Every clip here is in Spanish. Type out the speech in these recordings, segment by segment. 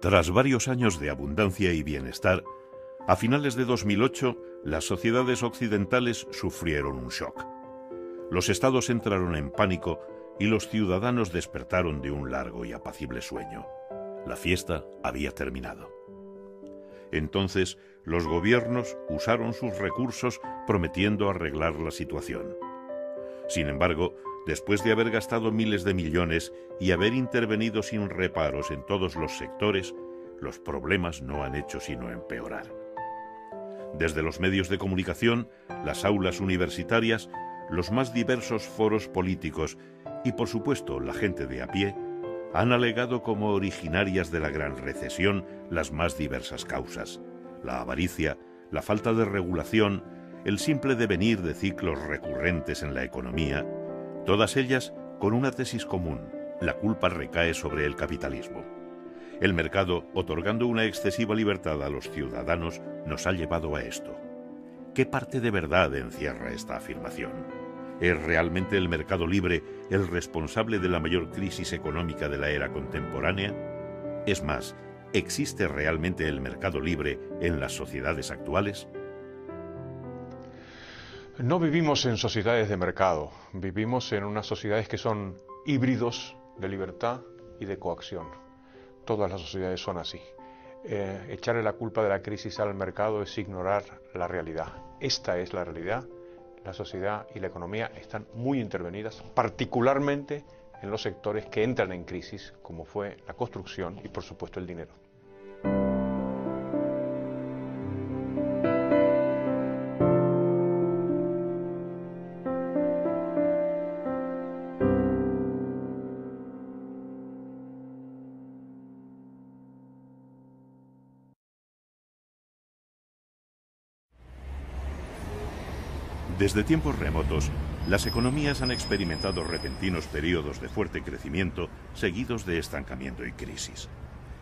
Tras varios años de abundancia y bienestar, a finales de 2008, las sociedades occidentales sufrieron un shock. Los estados entraron en pánico y los ciudadanos despertaron de un largo y apacible sueño. La fiesta había terminado. Entonces, los gobiernos usaron sus recursos prometiendo arreglar la situación. Sin embargo, después de haber gastado miles de millones y haber intervenido sin reparos en todos los sectores, los problemas no han hecho sino empeorar. Desde los medios de comunicación, las aulas universitarias, los más diversos foros políticos y, por supuesto, la gente de a pie, han alegado como originarias de la gran recesión las más diversas causas: la avaricia, la falta de regulación, el simple devenir de ciclos recurrentes en la economía, todas ellas con una tesis común: la culpa recae sobre el capitalismo. El mercado, otorgando una excesiva libertad a los ciudadanos, nos ha llevado a esto. ¿Qué parte de verdad encierra esta afirmación? ¿Es realmente el mercado libre el responsable de la mayor crisis económica de la era contemporánea? Es más, ¿existe realmente el mercado libre en las sociedades actuales? No vivimos en sociedades de mercado, vivimos en unas sociedades que son híbridos de libertad y de coacción. Todas las sociedades son así. Echarle la culpa de la crisis al mercado es ignorar la realidad. Esta es la realidad. La sociedad y la economía están muy intervenidas, particularmente en los sectores que entran en crisis, como fue la construcción y, por supuesto, el dinero. Desde tiempos remotos, las economías han experimentado repentinos periodos de fuerte crecimiento seguidos de estancamiento y crisis.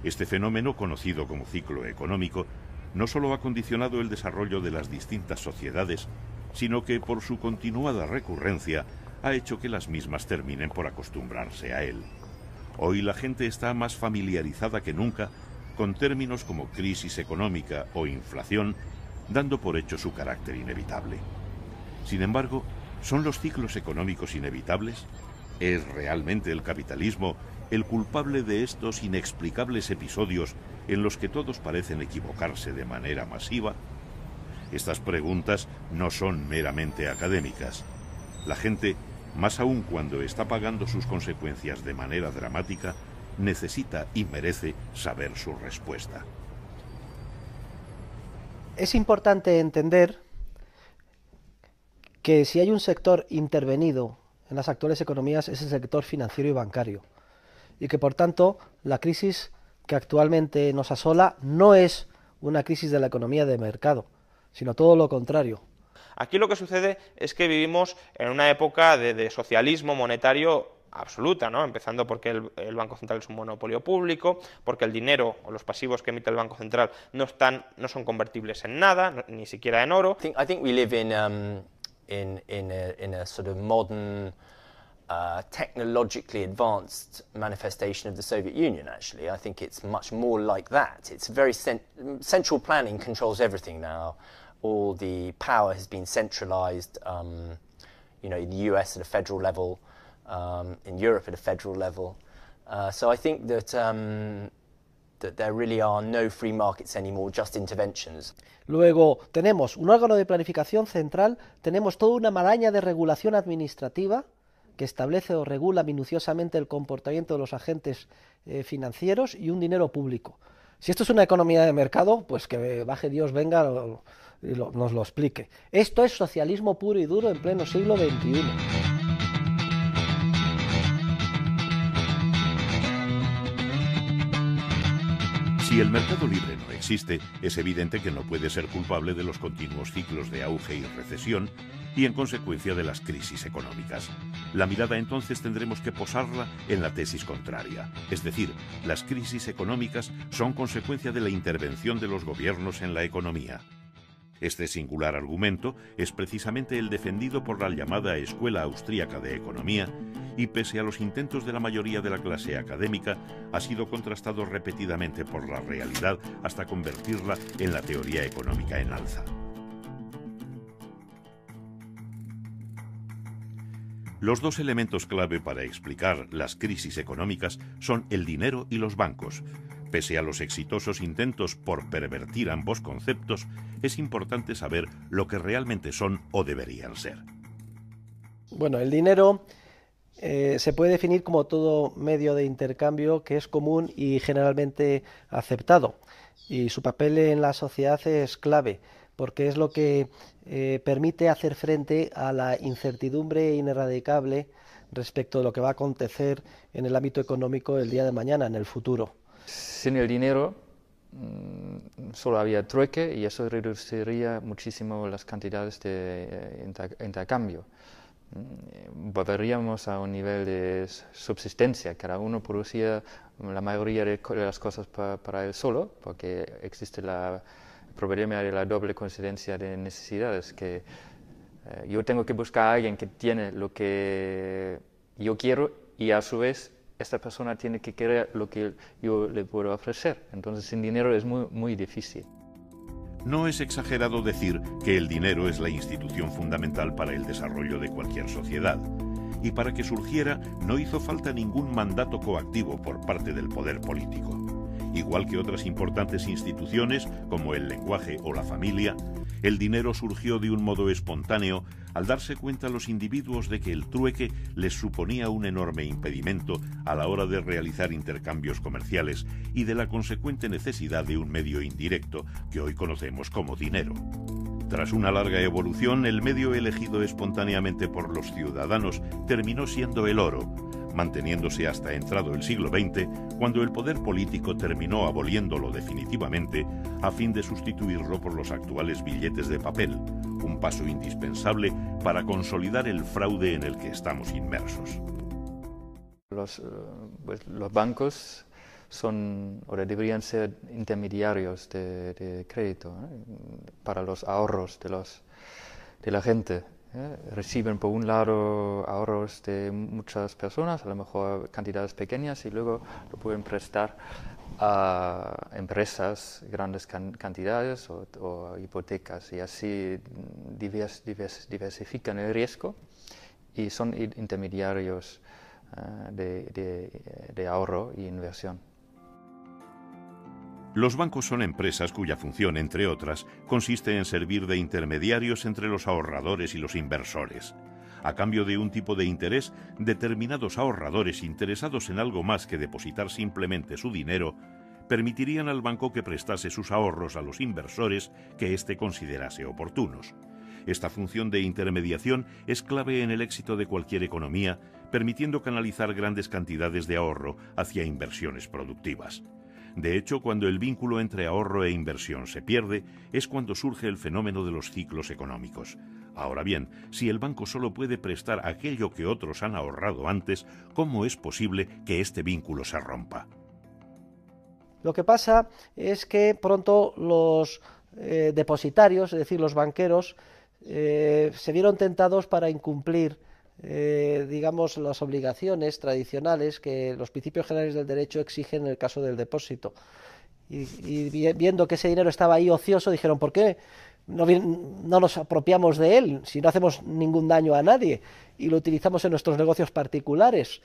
Este fenómeno, conocido como ciclo económico, no solo ha condicionado el desarrollo de las distintas sociedades, sino que por su continuada recurrencia ha hecho que las mismas terminen por acostumbrarse a él. Hoy la gente está más familiarizada que nunca con términos como crisis económica o inflación, dando por hecho su carácter inevitable. Sin embargo, ¿son los ciclos económicos inevitables? ¿Es realmente el capitalismo el culpable de estos inexplicables episodios en los que todos parecen equivocarse de manera masiva? Estas preguntas no son meramente académicas. La gente, más aún cuando está pagando sus consecuencias de manera dramática, necesita y merece saber su respuesta. Es importante entender que si hay un sector intervenido en las actuales economías es el sector financiero y bancario, y que por tanto la crisis que actualmente nos asola no es una crisis de la economía de mercado, sino todo lo contrario. Aquí lo que sucede es que vivimos en una época de socialismo monetario absoluta, ¿no? Empezando porque el Banco Central es un monopolio público, porque el dinero o los pasivos que emite el Banco Central no son convertibles en nada, ni siquiera en oro. I think we live in a sort of modern, technologically advanced manifestation of the Soviet Union, actually. I think it's much more like that. It's very central planning controls everything now. All the power has been centralized, you know, in the US at a federal level, in Europe at a federal level. So I think that there really are no free markets anymore, just interventions. Luego tenemos un órgano de planificación central, tenemos toda una maraña de regulación administrativa que establece o regula minuciosamente el comportamiento de los agentes financieros y un dinero público. Si esto es una economía de mercado, pues que baje Dios, venga y nos lo explique. Esto es socialismo puro y duro en pleno siglo XXI. Si el mercado libre no existe, es evidente que no puede ser culpable de los continuos ciclos de auge y recesión y, en consecuencia, de las crisis económicas. La mirada entonces tendremos que posarla en la tesis contraria, es decir, las crisis económicas son consecuencia de la intervención de los gobiernos en la economía. Este singular argumento es precisamente el defendido por la llamada Escuela Austríaca de Economía y, pese a los intentos de la mayoría de la clase académica, ha sido contrastado repetidamente por la realidad hasta convertirla en la teoría económica en alza. Los dos elementos clave para explicar las crisis económicas son el dinero y los bancos. Pese a los exitosos intentos por pervertir ambos conceptos, es importante saber lo que realmente son o deberían ser. Bueno, el dinero se puede definir como todo medio de intercambio que es común y generalmente aceptado. Y su papel en la sociedad es clave, porque es lo que permite hacer frente a la incertidumbre ineradicable respecto de lo que va a acontecer en el ámbito económico el día de mañana, en el futuro. Sin el dinero solo había trueque y eso reduciría muchísimo las cantidades de intercambio. Volveríamos a un nivel de subsistencia, cada uno producía la mayoría de las cosas para él solo, porque existe el problema de la doble coincidencia de necesidades, que yo tengo que buscar a alguien que tiene lo que yo quiero y a su vez esta persona tiene que querer lo que yo le puedo ofrecer. Entonces sin dinero es muy difícil. No es exagerado decir que el dinero es la institución fundamental para el desarrollo de cualquier sociedad. Y para que surgiera no hizo falta ningún mandato coactivo por parte del poder político. Igual que otras importantes instituciones como el lenguaje o la familia, el dinero surgió de un modo espontáneo al darse cuenta los individuos de que el trueque les suponía un enorme impedimento a la hora de realizar intercambios comerciales y de la consecuente necesidad de un medio indirecto que hoy conocemos como dinero. Tras una larga evolución, el medio elegido espontáneamente por los ciudadanos terminó siendo el oro, manteniéndose hasta entrado el siglo XX, cuando el poder político terminó aboliéndolo definitivamente a fin de sustituirlo por los actuales billetes de papel, un paso indispensable para consolidar el fraude en el que estamos inmersos. Los bancos son o deberían ser intermediarios de crédito para los ahorros de la gente. Reciben por un lado ahorros de muchas personas, a lo mejor cantidades pequeñas, y luego lo pueden prestar a empresas grandes cantidades o hipotecas, y así diversifican el riesgo y son intermediarios de ahorro y inversión. Los bancos son empresas cuya función, entre otras, consiste en servir de intermediarios entre los ahorradores y los inversores. A cambio de un tipo de interés, determinados ahorradores interesados en algo más que depositar simplemente su dinero, permitirían al banco que prestase sus ahorros a los inversores que éste considerase oportunos. Esta función de intermediación es clave en el éxito de cualquier economía, permitiendo canalizar grandes cantidades de ahorro hacia inversiones productivas. De hecho, cuando el vínculo entre ahorro e inversión se pierde, es cuando surge el fenómeno de los ciclos económicos. Ahora bien, si el banco solo puede prestar aquello que otros han ahorrado antes, ¿cómo es posible que este vínculo se rompa? Lo que pasa es que pronto los depositarios, es decir, los banqueros, se vieron tentados para incumplir digamos, las obligaciones tradicionales que los principios generales del derecho exigen en el caso del depósito. Y viendo que ese dinero estaba ahí ocioso, dijeron, ¿por qué no nos apropiamos de él si no hacemos ningún daño a nadie y lo utilizamos en nuestros negocios particulares?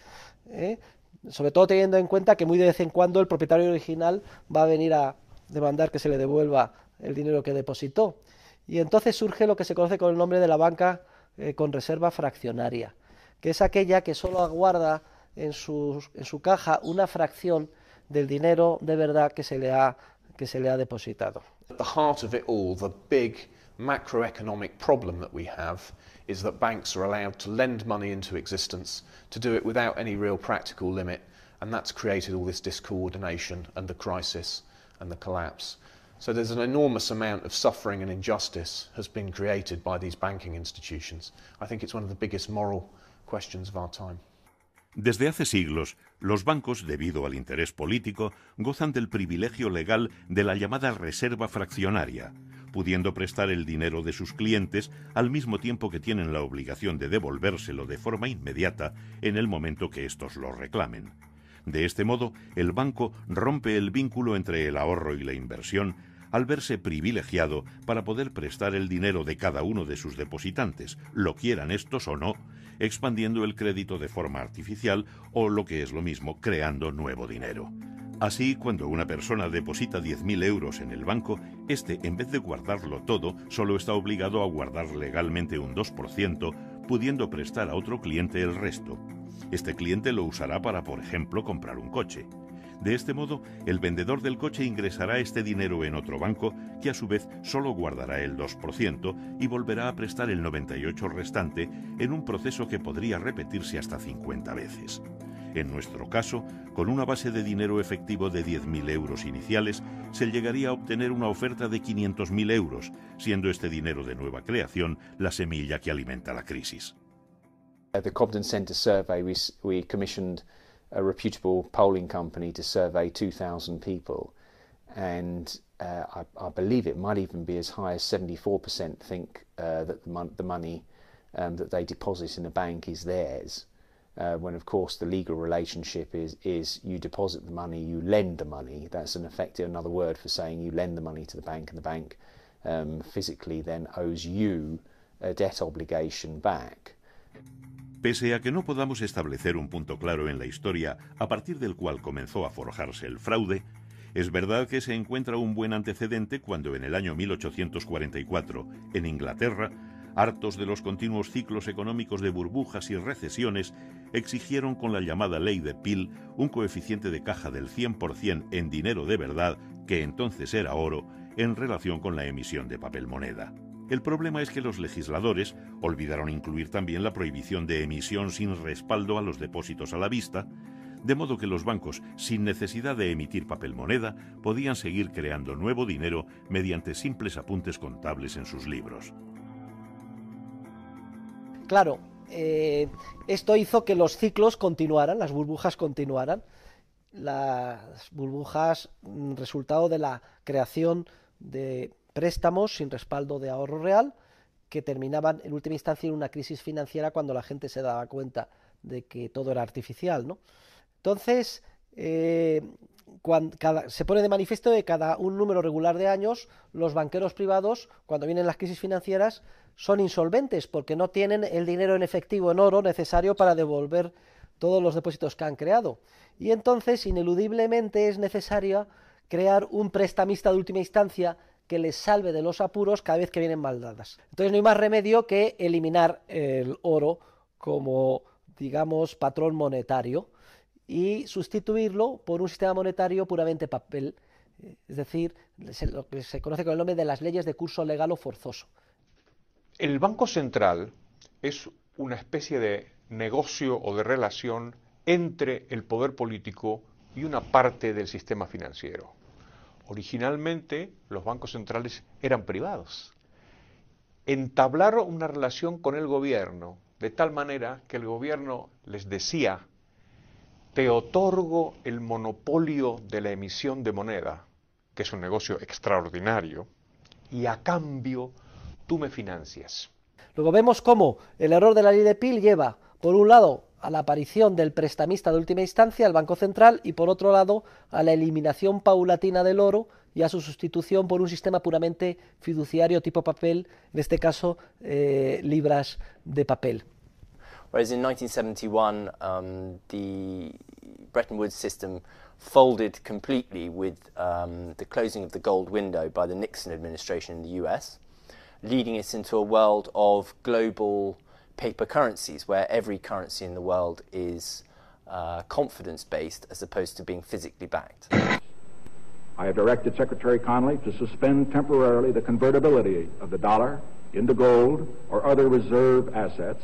Sobre todo teniendo en cuenta que muy de vez en cuando el propietario original va a venir a demandar que se le devuelva el dinero que depositó. Y entonces surge lo que se conoce con el nombre de la banca con reserva fraccionaria, que es aquella que solo aguarda en su caja una fracción del dinero de verdad que se le ha depositado. At the heart of it all, the big macroeconomic problem that we have is that banks are allowed to lend money into existence, to do it without any real practical limit, and that's created all this discoordination and the crisis and the collapse. So there's an enormous amount of suffering and injustice has been created by these banking institutions. I think it's one of the biggest moral questions of our time. Desde hace siglos, los bancos, debido al interés político, gozan del privilegio legal de la llamada reserva fraccionaria, pudiendo prestar el dinero de sus clientes al mismo tiempo que tienen la obligación de devolvérselo de forma inmediata en el momento que éstos lo reclamen. De este modo, el banco rompe el vínculo entre el ahorro y la inversión al verse privilegiado para poder prestar el dinero de cada uno de sus depositantes, lo quieran estos o no, expandiendo el crédito de forma artificial o, lo que es lo mismo, creando nuevo dinero. Así, cuando una persona deposita 10.000 euros en el banco, este, en vez de guardarlo todo, solo está obligado a guardar legalmente un 2%, pudiendo prestar a otro cliente el resto. Este cliente lo usará para, por ejemplo, comprar un coche. De este modo, el vendedor del coche ingresará este dinero en otro banco, que a su vez solo guardará el 2% y volverá a prestar el 98% restante en un proceso que podría repetirse hasta 50 veces. En nuestro caso, con una base de dinero efectivo de 10.000 euros iniciales, se llegaría a obtener una oferta de 500.000 euros, siendo este dinero de nueva creación la semilla que alimenta la crisis. The Cobden Centre survey, we commissioned a reputable polling company to survey 2,000 people, and I believe it might even be as high as 74% think that the money that they deposit in a bank is theirs, when of course the legal relationship is you deposit the money, you lend the money. That's in effect another word for saying you lend the money to the bank, and the bank physically then owes you a debt obligation back. Pese a que no podamos establecer un punto claro en la historia a partir del cual comenzó a forjarse el fraude, es verdad que se encuentra un buen antecedente cuando en el año 1844, en Inglaterra, hartos de los continuos ciclos económicos de burbujas y recesiones, exigieron con la llamada ley de Peel un coeficiente de caja del 100% en dinero de verdad, que entonces era oro, en relación con la emisión de papel moneda. El problema es que los legisladores olvidaron incluir también la prohibición de emisión sin respaldo a los depósitos a la vista, de modo que los bancos, sin necesidad de emitir papel moneda, podían seguir creando nuevo dinero mediante simples apuntes contables en sus libros. Claro, esto hizo que los ciclos continuaran, las burbujas continuaran. Las burbujas, resultado de la creación de préstamos sin respaldo de ahorro real, que terminaban en última instancia en una crisis financiera cuando la gente se daba cuenta de que todo era artificial, ¿no? Entonces, se pone de manifiesto que cada un número regular de años, los banqueros privados, cuando vienen las crisis financieras, son insolventes porque no tienen el dinero en efectivo, en oro, necesario para devolver todos los depósitos que han creado. Y entonces, ineludiblemente, es necesario crear un prestamista de última instancia que les salve de los apuros cada vez que vienen mal dadas. Entonces no hay más remedio que eliminar el oro como, digamos, patrón monetario y sustituirlo por un sistema monetario puramente papel, es decir, lo que se conoce con el nombre de las leyes de curso legal o forzoso. El Banco Central es una especie de negocio o de relación entre el poder político y una parte del sistema financiero. Originalmente los bancos centrales eran privados. Entablaron una relación con el gobierno de tal manera que el gobierno les decía: te otorgo el monopolio de la emisión de moneda, que es un negocio extraordinario, y a cambio tú me financias. Luego vemos cómo el error de la ley de Peel lleva, por un lado, a la aparición del prestamista de última instancia, el Banco Central, y por otro lado, a la eliminación paulatina del oro y a su sustitución por un sistema puramente fiduciario tipo papel, en este caso, libras de papel. Whereas in 1971, the Bretton Woods system folded completely with the closing of the gold window by the Nixon administration in the US, leading us into a world of global paper currencies, where every currency in the world is confidence-based as opposed to being physically backed. I have directed Secretary Connally to suspend temporarily the convertibility of the dollar into gold or other reserve assets,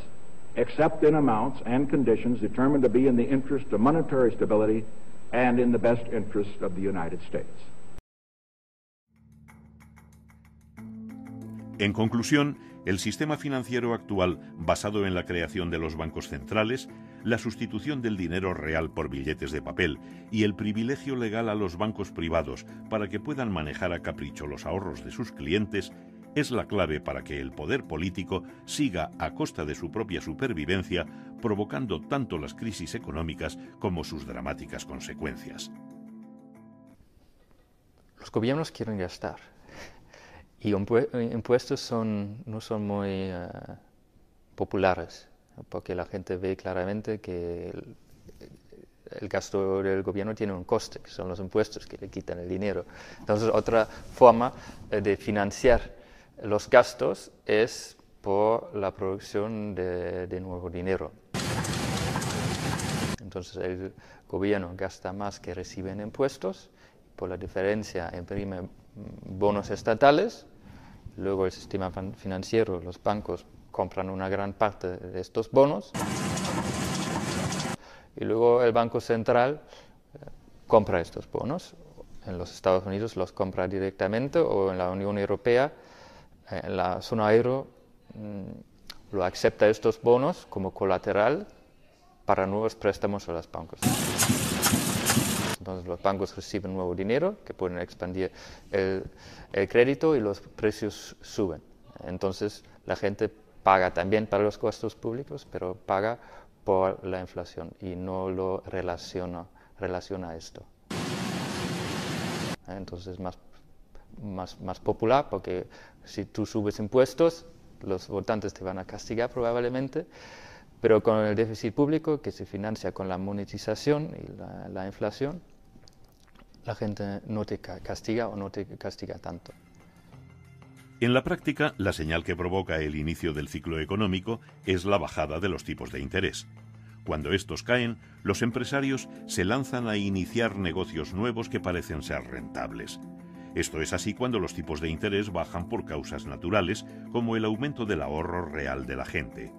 except in amounts and conditions determined to be in the interest of monetary stability and in the best interest of the United States. En conclusión, el sistema financiero actual, basado en la creación de los bancos centrales, la sustitución del dinero real por billetes de papel y el privilegio legal a los bancos privados para que puedan manejar a capricho los ahorros de sus clientes, es la clave para que el poder político siga a costa de su propia supervivencia, provocando tanto las crisis económicas como sus dramáticas consecuencias. Los gobiernos quieren gastar y impuestos no son muy populares, porque la gente ve claramente que el gasto del gobierno tiene un coste, que son los impuestos que le quitan el dinero. Entonces, otra forma de financiar los gastos es por la producción de nuevo dinero. Entonces, el gobierno gasta más que recibe en impuestos, por la diferencia imprime bonos estatales, luego el sistema financiero, los bancos, compran una gran parte de estos bonos y luego el Banco Central compra estos bonos. En los Estados Unidos los compra directamente o en la Unión Europea, en la zona euro, lo acepta estos bonos como colateral para nuevos préstamos a los bancos. Entonces los bancos reciben nuevo dinero que pueden expandir el crédito y los precios suben. Entonces la gente paga también para los gastos públicos, pero paga por la inflación y no lo relaciona a esto. Entonces es más popular porque si tú subes impuestos, los votantes te van a castigar probablemente, pero con el déficit público que se financia con la monetización y la inflación, la gente no te castiga o no te castiga tanto. En la práctica, la señal que provoca el inicio del ciclo económico es la bajada de los tipos de interés. Cuando estos caen, los empresarios se lanzan a iniciar negocios nuevos que parecen ser rentables. Esto es así cuando los tipos de interés bajan por causas naturales, como el aumento del ahorro real de la gente.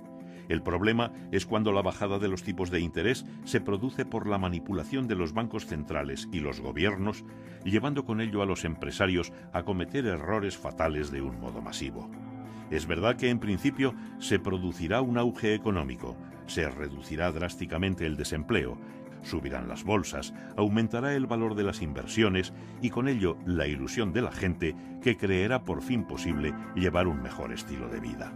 El problema es cuando la bajada de los tipos de interés se produce por la manipulación de los bancos centrales y los gobiernos, llevando con ello a los empresarios a cometer errores fatales de un modo masivo. Es verdad que en principio se producirá un auge económico, se reducirá drásticamente el desempleo, subirán las bolsas, aumentará el valor de las inversiones y con ello la ilusión de la gente que creerá por fin posible llevar un mejor estilo de vida.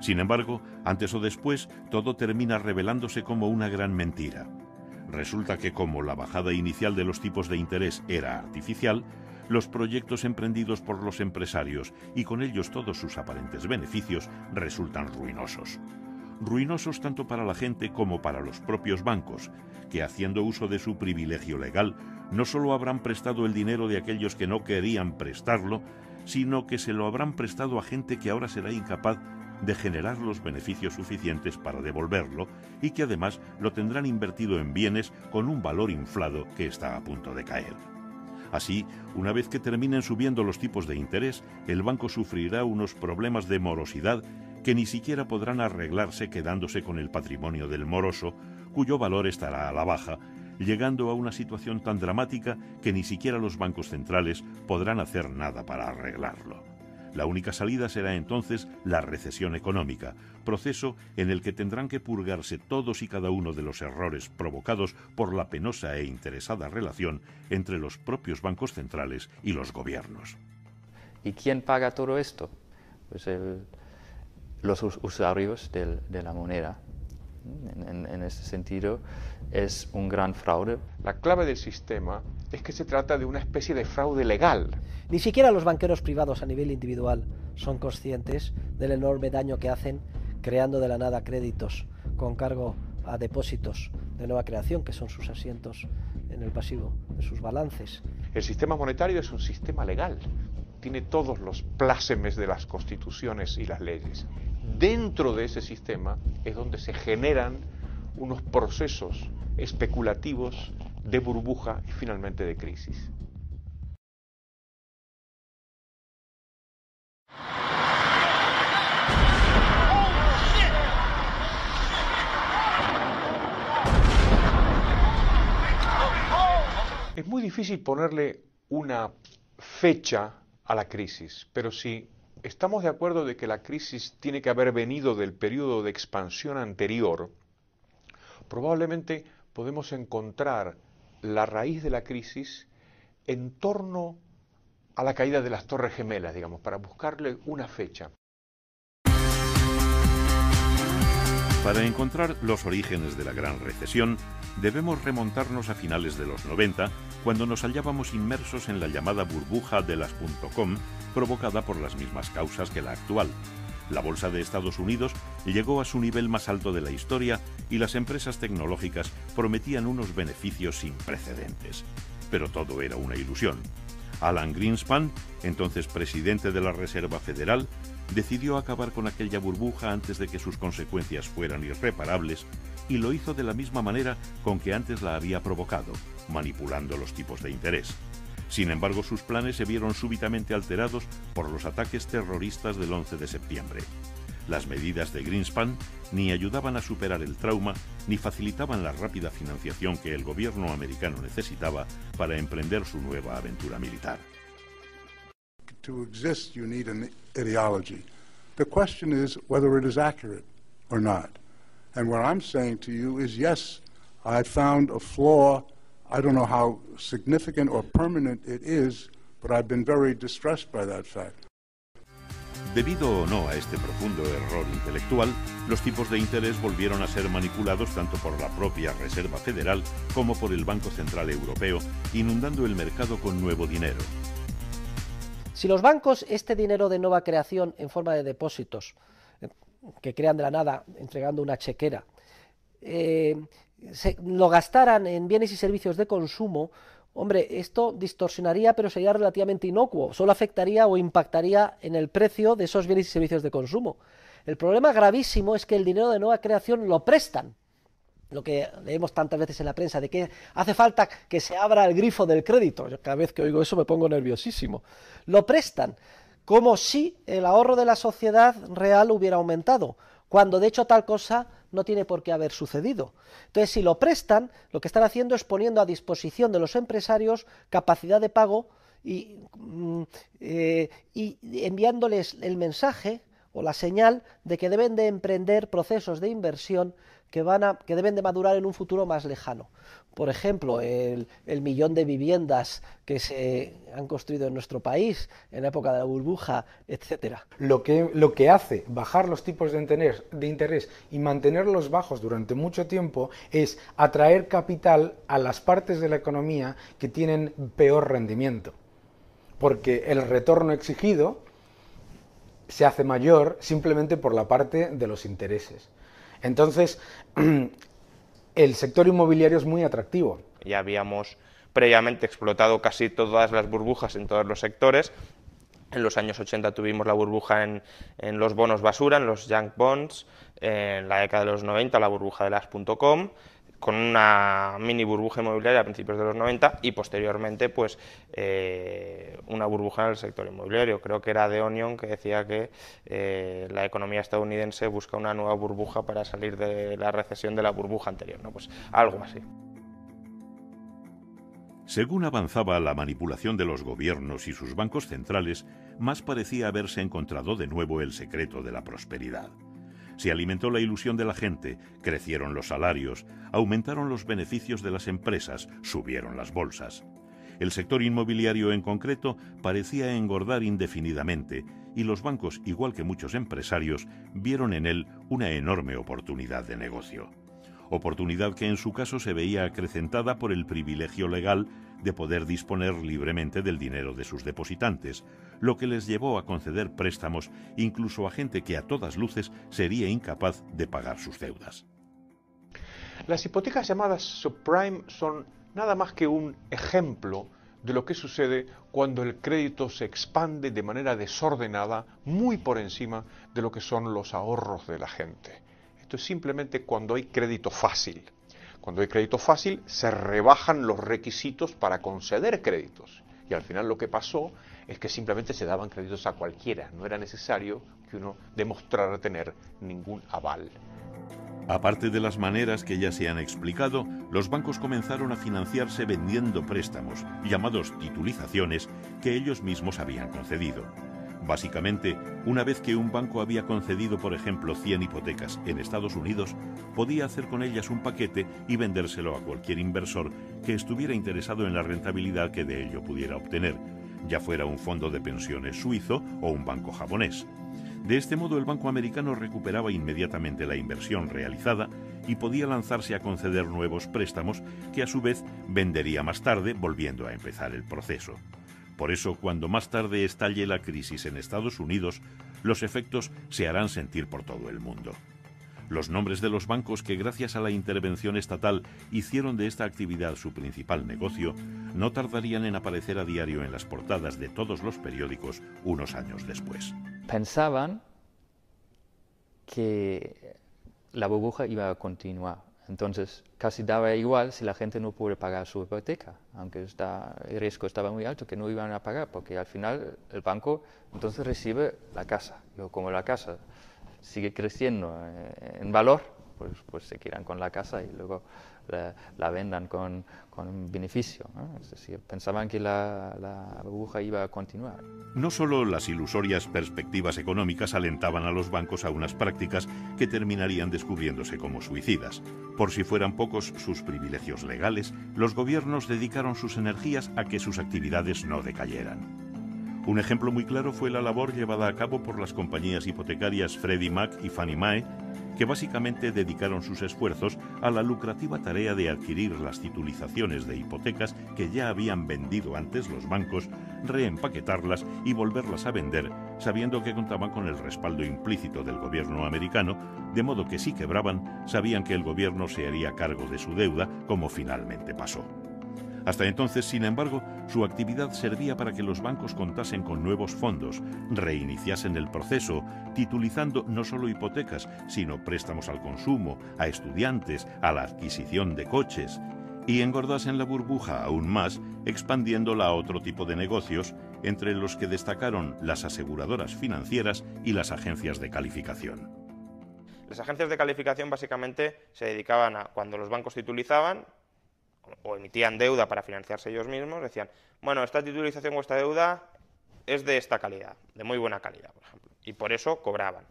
Sin embargo, antes o después, todo termina revelándose como una gran mentira. Resulta que como la bajada inicial de los tipos de interés era artificial, los proyectos emprendidos por los empresarios y con ellos todos sus aparentes beneficios resultan ruinosos. Ruinosos tanto para la gente como para los propios bancos, que haciendo uso de su privilegio legal, no solo habrán prestado el dinero de aquellos que no querían prestarlo, sino que se lo habrán prestado a gente que ahora será incapaz de generar los beneficios suficientes para devolverlo y que además lo tendrán invertido en bienes con un valor inflado que está a punto de caer. Así, una vez que terminen subiendo los tipos de interés, el banco sufrirá unos problemas de morosidad que ni siquiera podrán arreglarse quedándose con el patrimonio del moroso, cuyo valor estará a la baja, llegando a una situación tan dramática que ni siquiera los bancos centrales podrán hacer nada para arreglarlo. La única salida será entonces la recesión económica, proceso en el que tendrán que purgarse todos y cada uno de los errores provocados por la penosa e interesada relación entre los propios bancos centrales y los gobiernos. ¿Y quién paga todo esto? Pues los usuarios de la moneda. En este sentido, es un gran fraude. La clave del sistema es que se trata de una especie de fraude legal. Ni siquiera los banqueros privados a nivel individual son conscientes del enorme daño que hacen creando de la nada créditos con cargo a depósitos de nueva creación, que son sus asientos en el pasivo de sus balances. El sistema monetario es un sistema legal. Tiene todos los plácemes de las constituciones y las leyes. Dentro de ese sistema es donde se generan unos procesos especulativos de burbuja y finalmente de crisis. Es muy difícil ponerle una fecha a la crisis, pero si estamos de acuerdo de que la crisis tiene que haber venido del periodo de expansión anterior, probablemente podemos encontrar la raíz de la crisis en torno a la caída de las Torres Gemelas, digamos, para buscarle una fecha. Para encontrar los orígenes de la Gran Recesión, debemos remontarnos a finales de los 90, cuando nos hallábamos inmersos en la llamada burbuja de las .com, provocada por las mismas causas que la actual. La bolsa de Estados Unidos llegó a su nivel más alto de la historia y las empresas tecnológicas prometían unos beneficios sin precedentes. Pero todo era una ilusión. Alan Greenspan, entonces presidente de la Reserva Federal, decidió acabar con aquella burbuja antes de que sus consecuencias fueran irreparables, y lo hizo de la misma manera con que antes la había provocado, manipulando los tipos de interés. Sin embargo, sus planes se vieron súbitamente alterados por los ataques terroristas del 11 de septiembre. Las medidas de Greenspan ni ayudaban a superar el trauma, ni facilitaban la rápida financiación que el gobierno americano necesitaba para emprender su nueva aventura militar. To exist, you need an ideology. The question is whether it is accurate or not. And what I'm saying to you is, yes, I found a flaw. I don't know how significant or permanent it is, but I've been very distressed by that fact. Debido o no a este profundo error intelectual, los tipos de interés volvieron a ser manipulados tanto por la propia Reserva Federal como por el Banco Central Europeo, inundando el mercado con nuevo dinero. Si los bancos este dinero de nueva creación en forma de depósitos, que crean de la nada entregando una chequera, lo gastaran en bienes y servicios de consumo, hombre, esto distorsionaría, pero sería relativamente inocuo, solo afectaría o impactaría en el precio de esos bienes y servicios de consumo. El problema gravísimo es que el dinero de nueva creación lo prestan. Lo que leemos tantas veces en la prensa, de que hace falta que se abra el grifo del crédito. Yo cada vez que oigo eso me pongo nerviosísimo. Lo prestan, como si el ahorro de la sociedad real hubiera aumentado, cuando de hecho tal cosa no tiene por qué haber sucedido. Entonces, si lo prestan, lo que están haciendo es poniendo a disposición de los empresarios capacidad de pago y enviándoles el mensaje o la señal de que deben de emprender procesos de inversión que deben de madurar en un futuro más lejano. Por ejemplo, el millón de viviendas que se han construido en nuestro país en la época de la burbuja, etcétera. Lo que hace bajar los tipos de interés y mantenerlos bajos durante mucho tiempo es atraer capital a las partes de la economía que tienen peor rendimiento, porque el retorno exigido se hace mayor simplemente por la parte de los intereses. Entonces, el sector inmobiliario es muy atractivo. Ya habíamos previamente explotado casi todas las burbujas en todos los sectores. En los años 80 tuvimos la burbuja en los bonos basura, en los junk bonds. En la década de los 90 la burbuja de las .com, con una mini burbuja inmobiliaria a principios de los 90 y posteriormente pues una burbuja en el sector inmobiliario. Creo que era The Onion que decía que la economía estadounidense busca una nueva burbuja para salir de la recesión de la burbuja anterior, ¿no? Pues algo así. Según avanzaba la manipulación de los gobiernos y sus bancos centrales, más parecía haberse encontrado de nuevo el secreto de la prosperidad. Se alimentó la ilusión de la gente, crecieron los salarios, aumentaron los beneficios de las empresas, subieron las bolsas. El sector inmobiliario en concreto parecía engordar indefinidamente y los bancos, igual que muchos empresarios, vieron en él una enorme oportunidad de negocio. Oportunidad que en su caso se veía acrecentada por el privilegio legal de poder disponer libremente del dinero de sus depositantes, lo que les llevó a conceder préstamos incluso a gente que a todas luces sería incapaz de pagar sus deudas. Las hipotecas llamadas subprime son nada más que un ejemplo de lo que sucede cuando el crédito se expande de manera desordenada, muy por encima de lo que son los ahorros de la gente. Esto es simplemente cuando hay crédito fácil. Cuando hay crédito fácil, se rebajan los requisitos para conceder créditos. Y al final lo que pasó es que simplemente se daban créditos a cualquiera. No era necesario que uno demostrara tener ningún aval. Aparte de las maneras que ya se han explicado, los bancos comenzaron a financiarse vendiendo préstamos, llamados titulizaciones, que ellos mismos habían concedido. Básicamente, una vez que un banco había concedido, por ejemplo, 100 hipotecas en Estados Unidos, podía hacer con ellas un paquete y vendérselo a cualquier inversor que estuviera interesado en la rentabilidad que de ello pudiera obtener, ya fuera un fondo de pensiones suizo o un banco japonés. De este modo, el banco americano recuperaba inmediatamente la inversión realizada y podía lanzarse a conceder nuevos préstamos que a su vez vendería más tarde, volviendo a empezar el proceso. Por eso, cuando más tarde estalle la crisis en Estados Unidos, los efectos se harán sentir por todo el mundo. Los nombres de los bancos que, gracias a la intervención estatal, hicieron de esta actividad su principal negocio, no tardarían en aparecer a diario en las portadas de todos los periódicos unos años después. Pensaban que la burbuja iba a continuar. Entonces, casi daba igual si la gente no puede pagar su hipoteca, aunque el riesgo estaba muy alto, que no iban a pagar, porque al final el banco entonces recibe la casa. Y como la casa sigue creciendo en valor, pues se quedan con la casa y luego la vendan con un beneficio, ¿no? Es decir, pensaban que la burbuja iba a continuar. No solo las ilusorias perspectivas económicas alentaban a los bancos a unas prácticas que terminarían descubriéndose como suicidas. Por si fueran pocos sus privilegios legales, los gobiernos dedicaron sus energías a que sus actividades no decayeran. Un ejemplo muy claro fue la labor llevada a cabo por las compañías hipotecarias Freddie Mac y Fannie Mae, que básicamente dedicaron sus esfuerzos a la lucrativa tarea de adquirir las titulizaciones de hipotecas que ya habían vendido antes los bancos, reempaquetarlas y volverlas a vender, sabiendo que contaban con el respaldo implícito del gobierno americano, de modo que si quebraban, sabían que el gobierno se haría cargo de su deuda, como finalmente pasó. Hasta entonces, sin embargo, su actividad servía para que los bancos contasen con nuevos fondos, reiniciasen el proceso, titulizando no solo hipotecas, sino préstamos al consumo, a estudiantes, a la adquisición de coches, y engordasen la burbuja aún más, expandiéndola a otro tipo de negocios, entre los que destacaron las aseguradoras financieras y las agencias de calificación. Las agencias de calificación básicamente se dedicaban a, cuando los bancos titulizaban, o emitían deuda para financiarse ellos mismos, decían, bueno, esta titulización o esta deuda es de esta calidad, de muy buena calidad, por ejemplo, y por eso cobraban.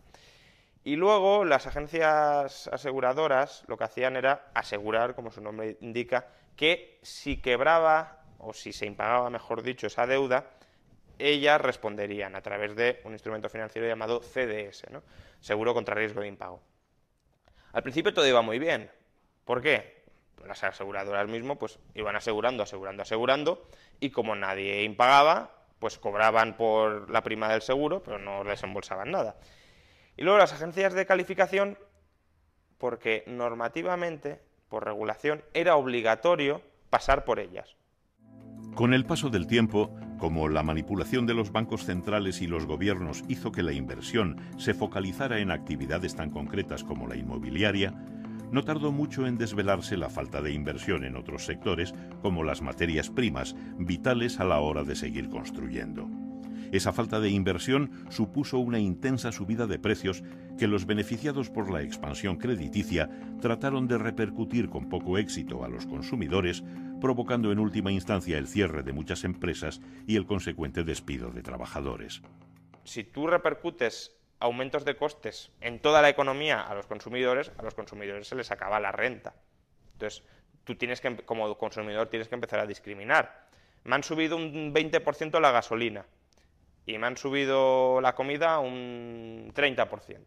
Y luego las agencias aseguradoras lo que hacían era asegurar, como su nombre indica, que si quebraba, o si se impagaba, mejor dicho, esa deuda, ellas responderían a través de un instrumento financiero llamado CDS, ¿no? Seguro contra riesgo de impago. Al principio todo iba muy bien. ¿Por qué? Las aseguradoras mismo pues iban asegurando, y como nadie impagaba, pues cobraban por la prima del seguro, pero no desembolsaban nada. Y luego las agencias de calificación, porque normativamente, por regulación, era obligatorio pasar por ellas. Con el paso del tiempo, como la manipulación de los bancos centrales y los gobiernos hizo que la inversión se focalizara en actividades tan concretas como la inmobiliaria, no tardó mucho en desvelarse la falta de inversión en otros sectores, como las materias primas, vitales a la hora de seguir construyendo. Esa falta de inversión supuso una intensa subida de precios que los beneficiados por la expansión crediticia trataron de repercutir con poco éxito a los consumidores, provocando en última instancia el cierre de muchas empresas y el consecuente despido de trabajadores. Si tú repercutes aumentos de costes en toda la economía a los consumidores se les acaba la renta. Entonces, tú tienes que, como consumidor, tienes que empezar a discriminar. Me han subido un 20% la gasolina y me han subido la comida un 30%.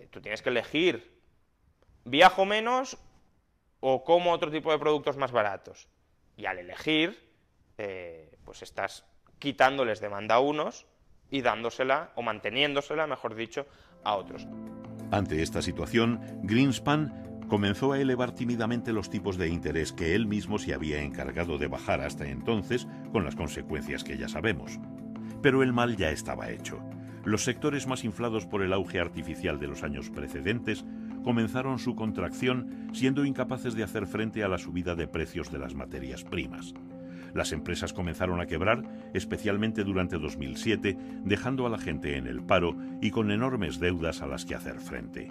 Tú tienes que elegir, ¿viajo menos o como otro tipo de productos más baratos? Y al elegir, pues estás quitándoles demanda a unos y dándosela, o manteniéndosela, mejor dicho, a otros. Ante esta situación, Greenspan comenzó a elevar tímidamente los tipos de interés que él mismo se había encargado de bajar hasta entonces, con las consecuencias que ya sabemos. Pero el mal ya estaba hecho. Los sectores más inflados por el auge artificial de los años precedentes comenzaron su contracción, siendo incapaces de hacer frente a la subida de precios de las materias primas. Las empresas comenzaron a quebrar, especialmente durante 2007, dejando a la gente en el paro y con enormes deudas a las que hacer frente.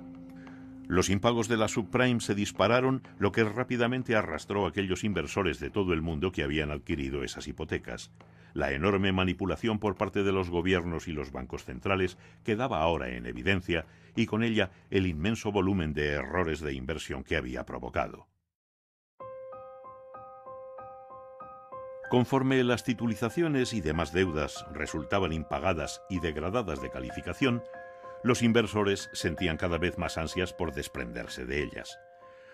Los impagos de la subprime se dispararon, lo que rápidamente arrastró a aquellos inversores de todo el mundo que habían adquirido esas hipotecas. La enorme manipulación por parte de los gobiernos y los bancos centrales quedaba ahora en evidencia, y con ella el inmenso volumen de errores de inversión que había provocado. Conforme las titulizaciones y demás deudas resultaban impagadas y degradadas de calificación, los inversores sentían cada vez más ansias por desprenderse de ellas.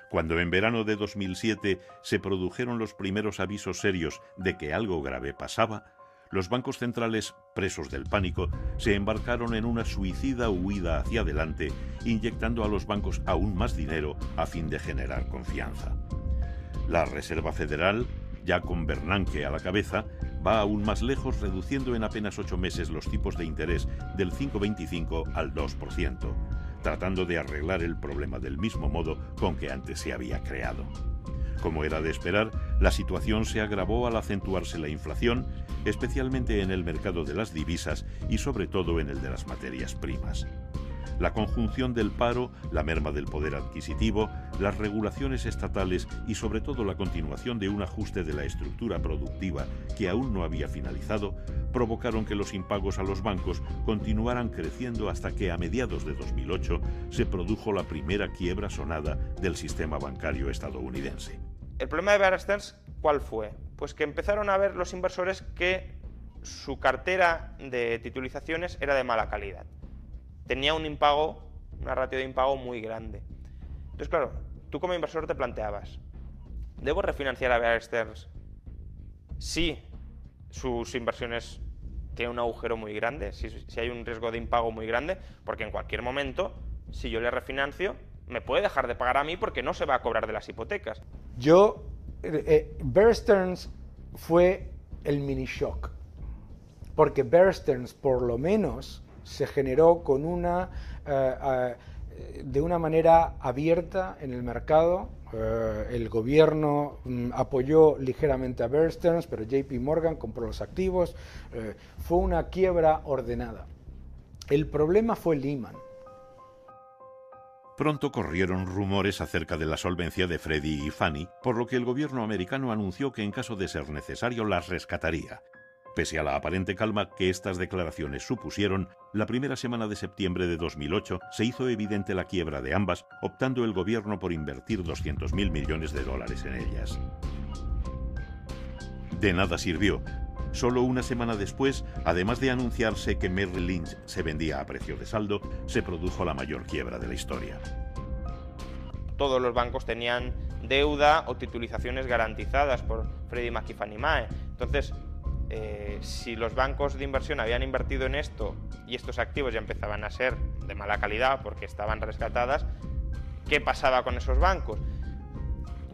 Cuando en verano de 2007 se produjeron los primeros avisos serios de que algo grave pasaba, los bancos centrales, presos del pánico, se embarcaron en una suicida huida hacia adelante, inyectando a los bancos aún más dinero a fin de generar confianza. La Reserva Federal, ya con Bernanke a la cabeza, va aún más lejos, reduciendo en apenas 8 meses los tipos de interés del 5,25 al 2%, tratando de arreglar el problema del mismo modo con que antes se había creado. Como era de esperar, la situación se agravó al acentuarse la inflación, especialmente en el mercado de las divisas y sobre todo en el de las materias primas. La conjunción del paro, la merma del poder adquisitivo, las regulaciones estatales y sobre todo la continuación de un ajuste de la estructura productiva que aún no había finalizado, provocaron que los impagos a los bancos continuaran creciendo hasta que a mediados de 2008 se produjo la primera quiebra sonada del sistema bancario estadounidense. El problema de Bear Stearns, ¿cuál fue? Pues que empezaron a ver los inversores que su cartera de titulizaciones era de mala calidad. Tenía un impago, una ratio de impago muy grande. Entonces, claro, tú como inversor te planteabas, ¿debo refinanciar a Bear Stearns si sus inversiones tienen un agujero muy grande, si hay un riesgo de impago muy grande? Porque en cualquier momento, si yo le refinancio, me puede dejar de pagar a mí porque no se va a cobrar de las hipotecas. Bear Stearns fue el mini shock, porque Bear Stearns por lo menos se generó con de una manera abierta en el mercado. El gobierno apoyó ligeramente a Bear Stearns, pero JP Morgan compró los activos. Fue una quiebra ordenada. El problema fue Lehman. Pronto corrieron rumores acerca de la solvencia de Freddie y Fannie, por lo que el gobierno americano anunció que en caso de ser necesario las rescataría. Pese a la aparente calma que estas declaraciones supusieron, la primera semana de septiembre de 2008 se hizo evidente la quiebra de ambas, optando el gobierno por invertir $200.000 millones en ellas. De nada sirvió. Solo una semana después, además de anunciarse que Merrill Lynch se vendía a precio de saldo, se produjo la mayor quiebra de la historia. Todos los bancos tenían deuda o titulizaciones garantizadas por Freddie Mac y Fannie Mae. Entonces, si los bancos de inversión habían invertido en esto y estos activos ya empezaban a ser de mala calidad porque estaban rescatadas, ¿qué pasaba con esos bancos?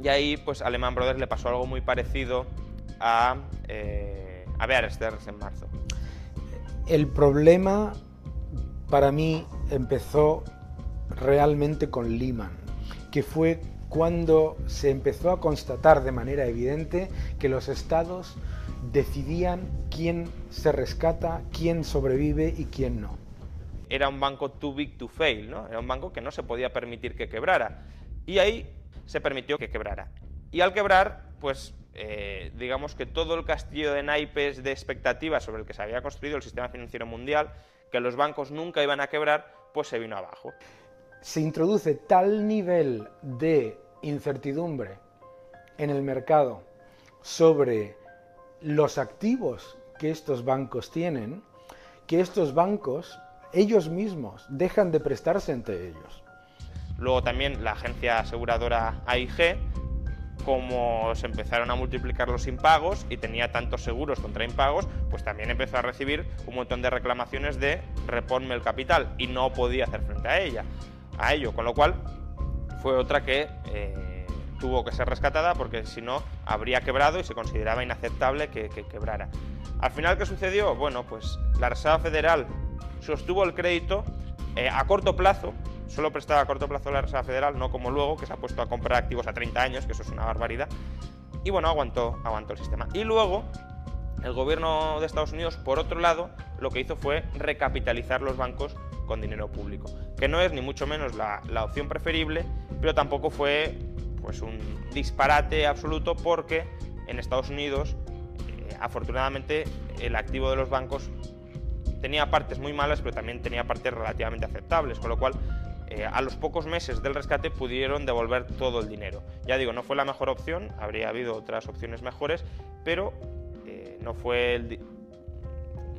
Y ahí pues a Lehman Brothers le pasó algo muy parecido a Bear Stearns en marzo. El problema para mí empezó realmente con Lehman, que fue cuando se empezó a constatar de manera evidente que los estados decidían quién se rescata, quién sobrevive y quién no. Era un banco too big to fail, ¿no? Era un banco que no se podía permitir que quebrara. Y ahí se permitió que quebrara. Y al quebrar, pues digamos que todo el castillo de naipes de expectativas sobre el que se había construido el sistema financiero mundial, que los bancos nunca iban a quebrar, pues se vino abajo. Se introduce tal nivel de incertidumbre en el mercado sobre los activos que estos bancos tienen, que estos bancos ellos mismos dejan de prestarse entre ellos. Luego también la agencia aseguradora AIG, como se empezaron a multiplicar los impagos y tenía tantos seguros contra impagos, pues también empezó a recibir un montón de reclamaciones de reponme el capital y no podía hacer frente a ello, con lo cual fue otra que tuvo que ser rescatada porque si no habría quebrado y se consideraba inaceptable que quebrara. Al final, ¿qué sucedió? Bueno, pues la Reserva Federal sostuvo el crédito a corto plazo, solo prestaba a corto plazo la Reserva Federal, no como luego, que se ha puesto a comprar activos a 30 años, que eso es una barbaridad, y bueno, aguantó el sistema. Y luego, el gobierno de Estados Unidos, por otro lado, lo que hizo fue recapitalizar los bancos con dinero público, que no es ni mucho menos la opción preferible, pero tampoco fue pues un disparate absoluto porque en Estados Unidos afortunadamente el activo de los bancos tenía partes muy malas, pero también tenía partes relativamente aceptables, con lo cual a los pocos meses del rescate pudieron devolver todo el dinero. Ya digo, no fue la mejor opción, habría habido otras opciones mejores, pero no fue el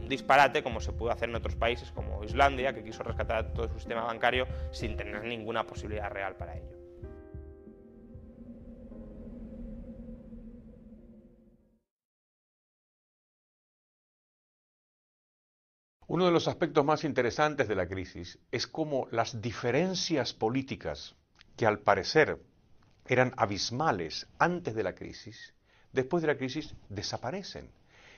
disparate como se pudo hacer en otros países como Islandia, que quiso rescatar todo su sistema bancario sin tener ninguna posibilidad real para ello. Uno de los aspectos más interesantes de la crisis es cómo las diferencias políticas, que al parecer eran abismales antes de la crisis, después de la crisis desaparecen.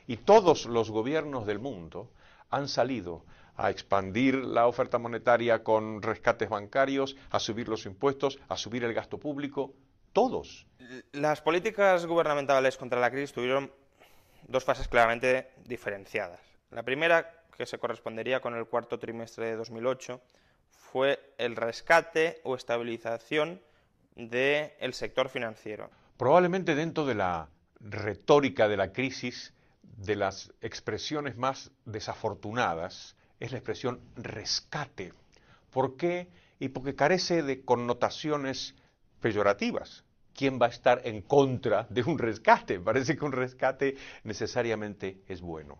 Y todos los gobiernos del mundo han salido a expandir la oferta monetaria con rescates bancarios, a subir los impuestos, a subir el gasto público, todos. Las políticas gubernamentales contra la crisis tuvieron dos fases claramente diferenciadas. La primera, que se correspondería con el cuarto trimestre de 2008, fue el rescate o estabilización del sector financiero. Probablemente dentro de la retórica de la crisis, de las expresiones más desafortunadas, es la expresión rescate. ¿Por qué? Y porque carece de connotaciones peyorativas. ¿Quién va a estar en contra de un rescate? Parece que un rescate necesariamente es bueno.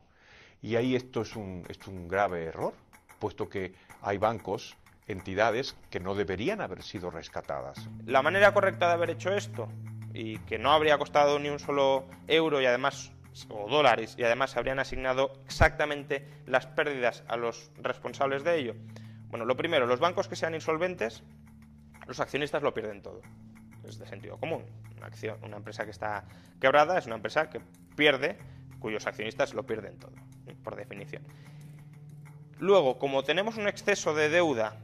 Y ahí esto es un grave error, puesto que hay bancos, entidades que no deberían haber sido rescatadas. La manera correcta de haber hecho esto, y que no habría costado ni un solo euro y además, o dólares, y además se habrían asignado exactamente las pérdidas a los responsables de ello. Bueno, lo primero, los bancos que sean insolventes, los accionistas lo pierden todo. Es de sentido común. Una empresa que está quebrada es una empresa que pierde, cuyos accionistas lo pierden todo, por definición. Luego, como tenemos un exceso de deuda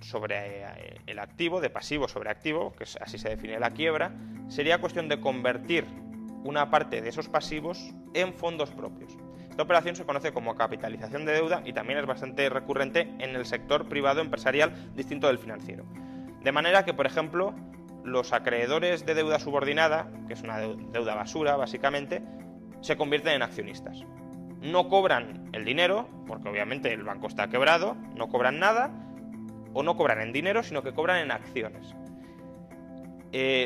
sobre el activo, de pasivo sobre activo, que así se define la quiebra, sería cuestión de convertir una parte de esos pasivos en fondos propios. Esta operación se conoce como capitalización de deuda y también es bastante recurrente en el sector privado empresarial distinto del financiero. De manera que, por ejemplo, los acreedores de deuda subordinada, que es una deuda basura básicamente, se convierten en accionistas. No cobran el dinero, porque obviamente el banco está quebrado, no cobran nada, o no cobran en dinero, sino que cobran en acciones.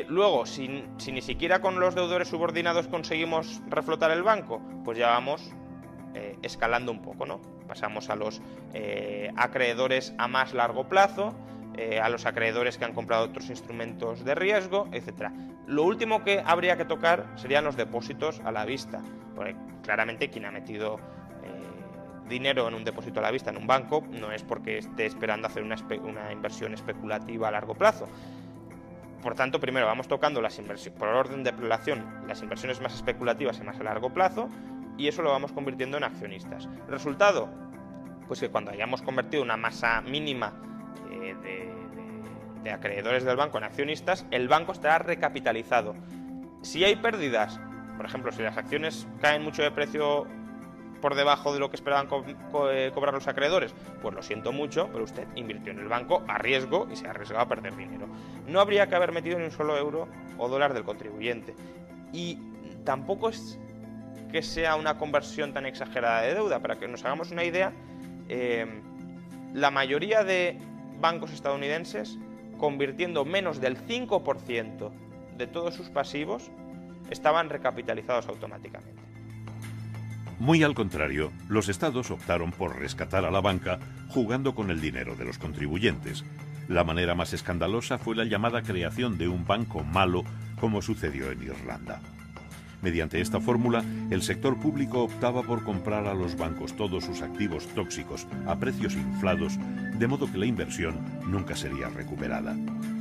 Luego, si ni siquiera con los deudores subordinados conseguimos reflotar el banco, pues ya vamos escalando un poco, ¿no? Pasamos a los acreedores a más largo plazo, a los acreedores que han comprado otros instrumentos de riesgo, etc. Lo último que habría que tocar serían los depósitos a la vista, porque claramente quien ha metido dinero en un depósito a la vista en un banco no es porque esté esperando hacer una inversión especulativa a largo plazo. Por tanto, primero vamos tocando las inversiones, por orden de relación, las inversiones más especulativas y más a largo plazo, y eso lo vamos convirtiendo en accionistas. ¿El resultado? Pues que cuando hayamos convertido una masa mínima de acreedores del banco en accionistas, el banco estará recapitalizado. Si hay pérdidas, por ejemplo, si las acciones caen mucho de precio por debajo de lo que esperaban cobrar los acreedores, pues lo siento mucho, pero usted invirtió en el banco a riesgo y se ha arriesgado a perder dinero. No habría que haber metido ni un solo euro o dólar del contribuyente. Y tampoco es que sea una conversión tan exagerada de deuda. Para que nos hagamos una idea, la mayoría de bancos estadounidenses, convirtiendo menos del 5% de todos sus pasivos, estaban recapitalizados automáticamente. Muy al contrario, los estados optaron por rescatar a la banca jugando con el dinero de los contribuyentes. La manera más escandalosa fue la llamada creación de un banco malo, como sucedió en Irlanda. Mediante esta fórmula, el sector público optaba por comprar a los bancos todos sus activos tóxicos a precios inflados, de modo que la inversión nunca sería recuperada.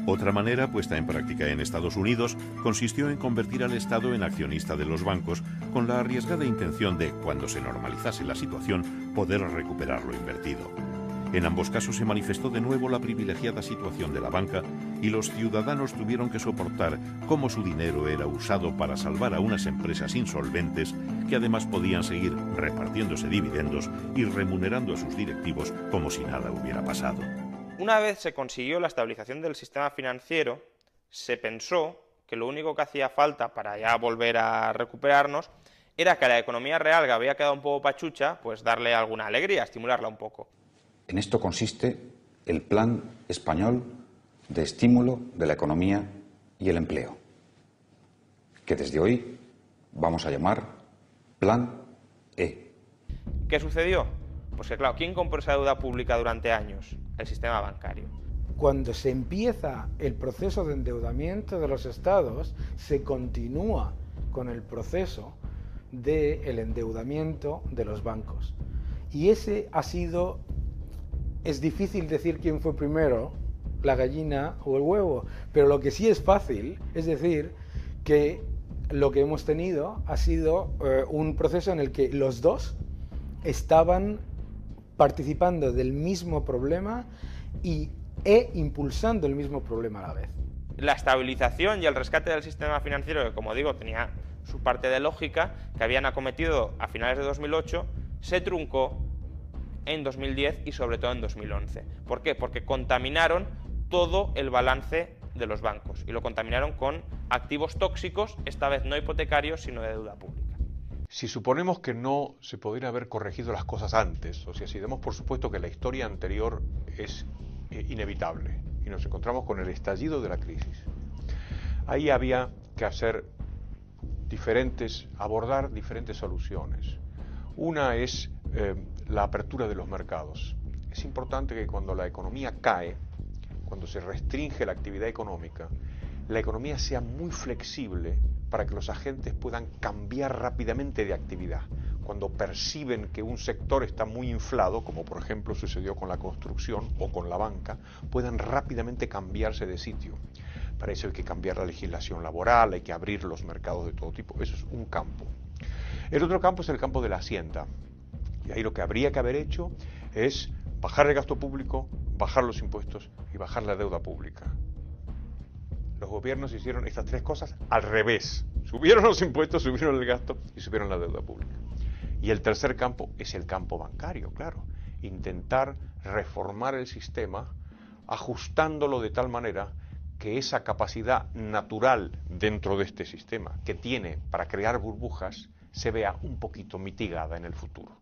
Otra manera, puesta en práctica en Estados Unidos, consistió en convertir al Estado en accionista de los bancos, con la arriesgada intención de, cuando se normalizase la situación, poder recuperar lo invertido. En ambos casos se manifestó de nuevo la privilegiada situación de la banca y los ciudadanos tuvieron que soportar cómo su dinero era usado para salvar a unas empresas insolventes que además podían seguir repartiéndose dividendos y remunerando a sus directivos como si nada hubiera pasado. Una vez se consiguió la estabilización del sistema financiero, se pensó que lo único que hacía falta para ya volver a recuperarnos era que a la economía real, que había quedado un poco pachucha, pues darle alguna alegría, estimularla un poco. En esto consiste el Plan Español de Estímulo de la Economía y el Empleo, que desde hoy vamos a llamar Plan E. ¿Qué sucedió? Pues que claro, ¿quién compró esa deuda pública durante años? El sistema bancario. Cuando se empieza el proceso de endeudamiento de los estados, se continúa con el proceso del endeudamiento de los bancos. Y ese ha sido, es difícil decir quién fue primero, la gallina o el huevo, pero lo que sí es fácil es decir que lo que hemos tenido ha sido un proceso en el que los dos estaban participando del mismo problema e impulsando el mismo problema a la vez. La estabilización y el rescate del sistema financiero, que como digo tenía su parte de lógica, que habían acometido a finales de 2008, se truncó en 2010 y sobre todo en 2011. ¿Por qué? Porque contaminaron todo el balance de los bancos y lo contaminaron con activos tóxicos, esta vez no hipotecarios, sino de deuda pública. Si suponemos que no se podrían haber corregido las cosas antes, o sea, si damos por supuesto que la historia anterior es inevitable y nos encontramos con el estallido de la crisis, ahí había que abordar diferentes soluciones. Una es la apertura de los mercados. Es importante que cuando la economía cae, cuando se restringe la actividad económica, la economía sea muy flexible para que los agentes puedan cambiar rápidamente de actividad. Cuando perciben que un sector está muy inflado, como por ejemplo sucedió con la construcción o con la banca, puedan rápidamente cambiarse de sitio. Para eso hay que cambiar la legislación laboral, hay que abrir los mercados de todo tipo. Eso es un campo. El otro campo es el campo de la hacienda. Y ahí lo que habría que haber hecho es bajar el gasto público, bajar los impuestos y bajar la deuda pública. Los gobiernos hicieron estas tres cosas al revés. Subieron los impuestos, subieron el gasto y subieron la deuda pública. Y el tercer campo es el campo bancario, claro. Intentar reformar el sistema ajustándolo de tal manera que esa capacidad natural dentro de este sistema que tiene para crear burbujas se vea un poquito mitigada en el futuro.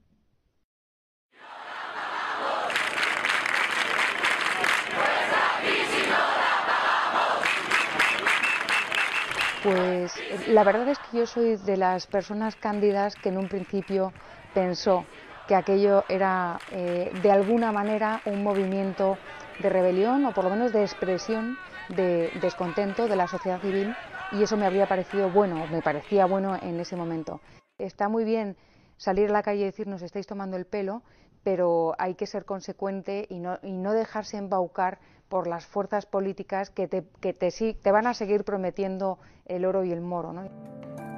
Pues la verdad es que yo soy de las personas cándidas que en un principio pensó que aquello era de alguna manera un movimiento de rebelión o por lo menos de expresión de descontento de la sociedad civil, y eso me habría parecido bueno, me parecía bueno en ese momento. Está muy bien salir a la calle y decir nos estáis tomando el pelo, pero hay que ser consecuente y no dejarse embaucar por las fuerzas políticas que te van a seguir prometiendo el oro y el moro, ¿no?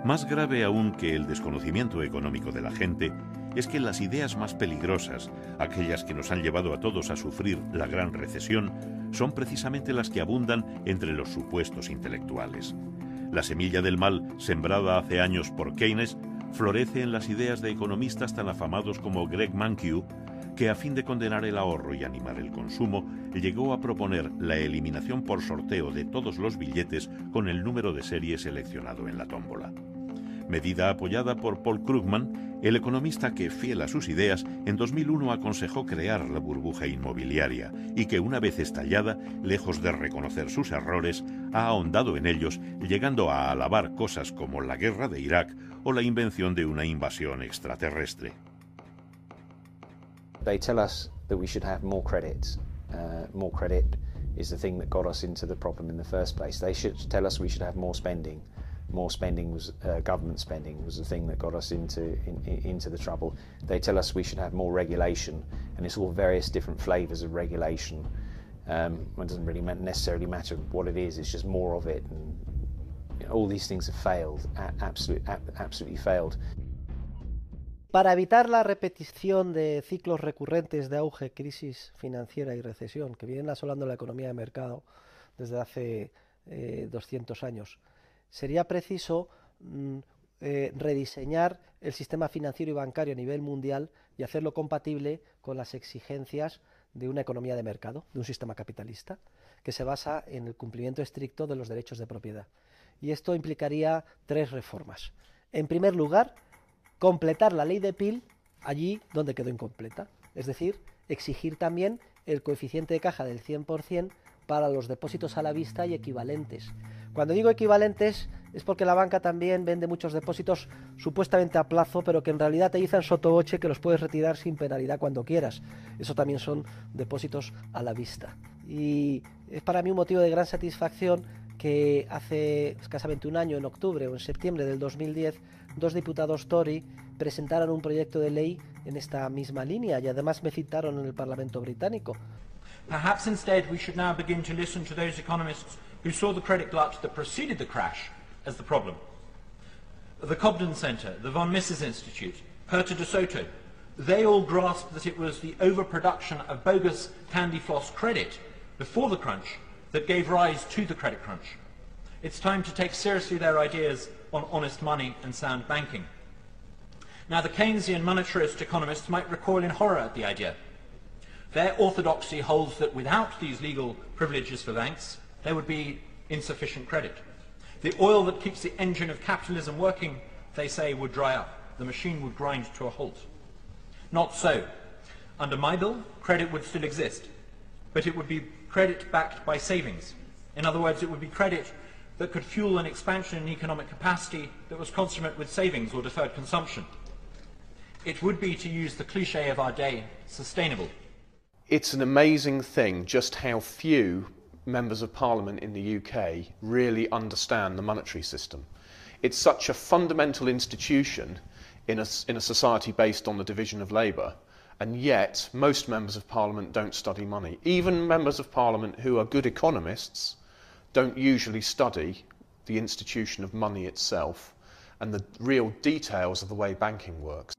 Más grave aún que el desconocimiento económico de la gente es que las ideas más peligrosas, aquellas que nos han llevado a todos a sufrir la gran recesión, son precisamente las que abundan entre los supuestos intelectuales. La semilla del mal, sembrada hace años por Keynes, florece en las ideas de economistas tan afamados como Greg Mankiw, que a fin de condenar el ahorro y animar el consumo, llegó a proponer la eliminación por sorteo de todos los billetes con el número de serie seleccionado en la tómbola. Medida apoyada por Paul Krugman, el economista que, fiel a sus ideas, en 2001 aconsejó crear la burbuja inmobiliaria y que, una vez estallada, lejos de reconocer sus errores, ha ahondado en ellos, llegando a alabar cosas como la guerra de Irak o la invención de una invasión extraterrestre. They tell us that we should have more credit. More credit is the thing that got us into the problem in the first place. They should tell us we should have more spending. More spending was government spending was the thing that got us into the trouble. They tell us we should have more regulation, and it's all various different flavours of regulation. It doesn't really necessarily matter what it is. It's just more of it, and you know, all these things have failed. Absolutely failed. Para evitar la repetición de ciclos recurrentes de auge, crisis financiera y recesión que vienen asolando la economía de mercado desde hace 200 años, sería preciso rediseñar el sistema financiero y bancario a nivel mundial y hacerlo compatible con las exigencias de una economía de mercado, de un sistema capitalista, que se basa en el cumplimiento estricto de los derechos de propiedad. Y esto implicaría tres reformas. En primer lugar, completar la ley de Peel allí donde quedó incompleta, es decir, exigir también el coeficiente de caja del 100% para los depósitos a la vista y equivalentes. Cuando digo equivalentes es porque la banca también vende muchos depósitos supuestamente a plazo, pero que en realidad te dicen sottovoce que los puedes retirar sin penalidad cuando quieras. Eso también son depósitos a la vista. Y es para mí un motivo de gran satisfacción que hace escasamente un año, en octubre o en septiembre del 2010, dos diputados Tory presentaron un proyecto de ley en esta misma línea y además me citaron en el Parlamento británico. Perhaps instead we should now begin to listen to those economists who saw the credit glut that preceded the crash as the problem. The Cobden Centre, the Von Mises Institute, Herta de Soto, they all grasped that it was the overproduction of bogus candy floss credit before the crunch that gave rise to the credit crunch. It's time to take seriously their ideas on honest money and sound banking. Now, the Keynesian monetarist economists might recoil in horror at the idea. Their orthodoxy holds that without these legal privileges for banks, there would be insufficient credit. The oil that keeps the engine of capitalism working, they say, would dry up. The machine would grind to a halt. Not so. Under my bill, credit would still exist, but it would be credit backed by savings. In other words, it would be credit that could fuel an expansion in economic capacity that was consummate with savings or deferred consumption. It would be, to use the cliche of our day, sustainable. It's an amazing thing just how few members of Parliament in the UK really understand the monetary system. It's such a fundamental institution in a society based on the division of labour, and yet most members of Parliament don't study money. Even members of Parliament who are good economists don't usually study the institution of money itself and the real details of the way banking works.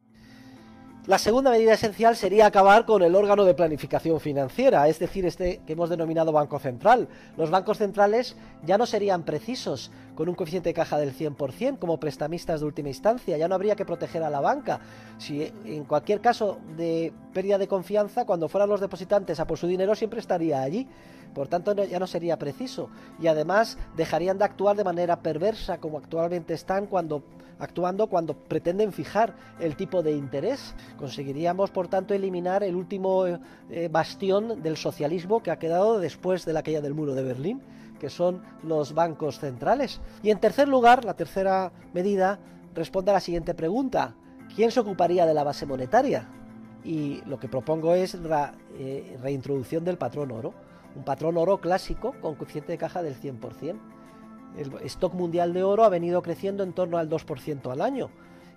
La segunda medida esencial sería acabar con el órgano de planificación financiera, es decir, este que hemos denominado Banco Central. Los bancos centrales ya no serían precisos con un coeficiente de caja del 100% como prestamistas de última instancia, ya no habría que proteger a la banca. Si en cualquier caso de pérdida de confianza, cuando fueran los depositantes a por su dinero, siempre estaría allí. Por tanto, ya no sería preciso. Y además dejarían de actuar de manera perversa como actualmente están actuando cuando pretenden fijar el tipo de interés. Conseguiríamos, por tanto, eliminar el último bastión del socialismo que ha quedado después de la caída del muro de Berlín, que son los bancos centrales. Y en tercer lugar, la tercera medida responde a la siguiente pregunta: ¿quién se ocuparía de la base monetaria? Y lo que propongo es la reintroducción del patrón oro, un patrón oro clásico con coeficiente de caja del 100%. El stock mundial de oro ha venido creciendo en torno al 2% al año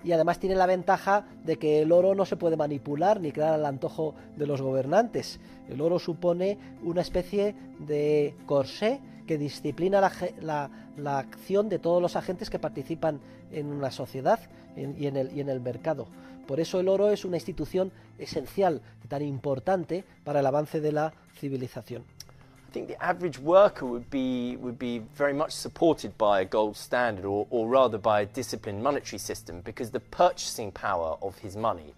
y además tiene la ventaja de que el oro no se puede manipular ni crear al antojo de los gobernantes. El oro supone una especie de corsé que disciplina la acción de todos los agentes que participan en una sociedad y en el mercado. Por eso el oro es una institución esencial y tan importante para el avance de la civilización. I think the average worker would be very much supported by a gold standard or rather by a disciplined monetary system, because the purchasing power of his money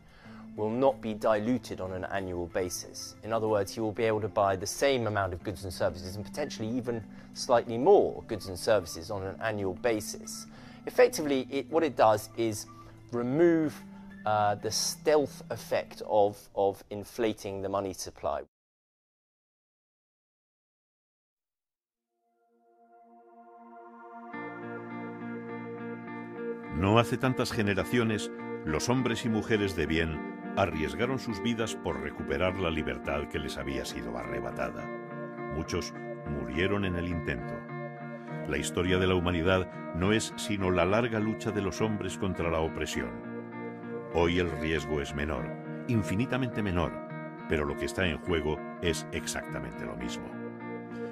will not be diluted on an annual basis. In other words, he will be able to buy the same amount of goods and services and potentially even slightly more goods and services on an annual basis. Effectively, what it does is remove the stealth effect of inflating the money supply. No hace tantas generaciones, los hombres y mujeres de bien arriesgaron sus vidas por recuperar la libertad que les había sido arrebatada. Muchos murieron en el intento. La historia de la humanidad no es sino la larga lucha de los hombres contra la opresión. Hoy el riesgo es menor, infinitamente menor, pero lo que está en juego es exactamente lo mismo.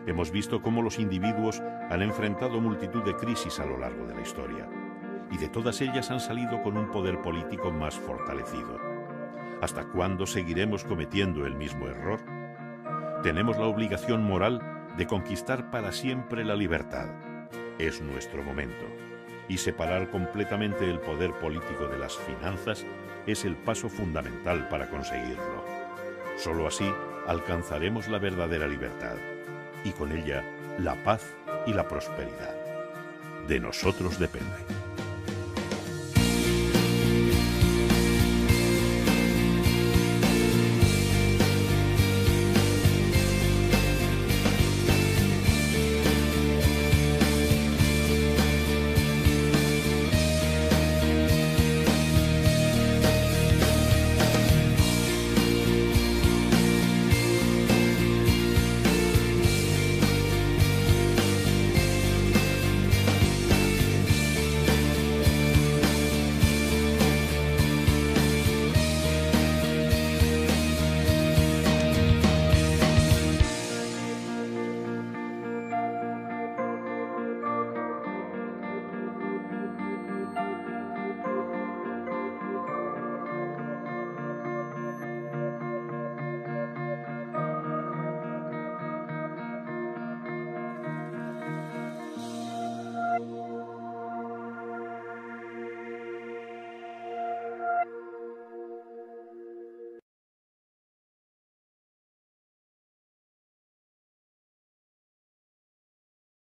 Hemos visto cómo los individuos han enfrentado multitud de crisis a lo largo de la historia, y de todas ellas han salido con un poder político más fortalecido. ¿Hasta cuándo seguiremos cometiendo el mismo error? Tenemos la obligación moral de conquistar para siempre la libertad. Es nuestro momento. Y separar completamente el poder político de las finanzas es el paso fundamental para conseguirlo. Solo así alcanzaremos la verdadera libertad y con ella la paz y la prosperidad. De nosotros depende.